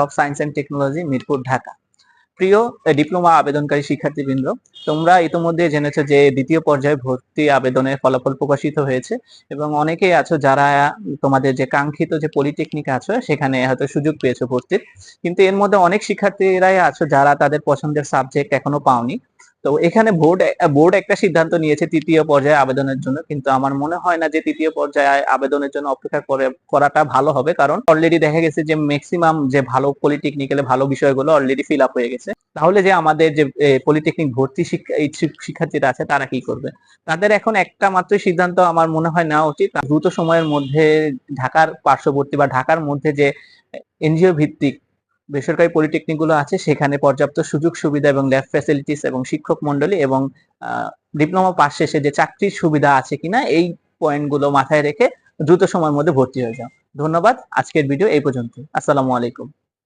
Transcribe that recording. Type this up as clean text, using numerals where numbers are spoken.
Of science and technology, Mirpur, Dhaka. প্রিয় diploma আবেদনকারী শিক্ষার্থীবৃন্দ, তোমরা ইতোমধ্যে জেনেছো যে দ্বিতীয় পর্যায়ে ভর্তি আবেদনের ফলাফল প্রকাশিত হয়েছে এবং অনেকেই আছো যারা তোমাদের যে কাঙ্ক্ষিত যে পলিটেকনিক আছো সেখানে হয়তো সুযোগ পেয়েছো ভর্তির, কিন্তু এর মধ্যে অনেক শিক্ষার্থীরাই আছো যারা তাদের পছন্দের সাবজেক্ট এখনো পাওনি। তো এখানে বোর্ড একটা সিদ্ধান্ত নিয়েছে তৃতীয় পর্যায়ে আবেদনের জন্য, কিন্তু আমার মনে হয় না যে তৃতীয় পর্যায়ে আবেদনের জন্য অপেক্ষা করাটা ভালো হবে, কারণ অলরেডি দেখা গেছে যে ম্যাক্সিমাম যে ভালো পলিটেকনিক্যালে ভালো বিষয়গুলো অলরেডি ফিল আপ হয়ে গেছে। তাহলে যে আমাদের যে পলিটেকনিক ভর্তি ইচ্ছুক শিক্ষার্থীরা আছে তারা কি করবে? তাদের এখন একটা মাত্র সিদ্ধান্ত আমার মনে হয় নেওয়া উচিত, দ্রুত সময়ের মধ্যে ঢাকার পার্শ্ববর্তী বা ঢাকার মধ্যে যে এনজিও ভিত্তিক বেসরকারি পলিটেকনিক গুলো আছে সেখানে পর্যাপ্ত সুযোগ সুবিধা এবং ল্যাব ফ্যাসিলিটিস এবং শিক্ষক মন্ডলী এবং ডিপ্লোমা পাস শেষে যে চাকরির সুবিধা আছে কিনা এই পয়েন্ট গুলো মাথায় রেখে দ্রুত সময়ের মধ্যে ভর্তি হয়ে যাও। ধন্যবাদ। আজকের ভিডিও এই পর্যন্ত। আসসালামু আলাইকুম।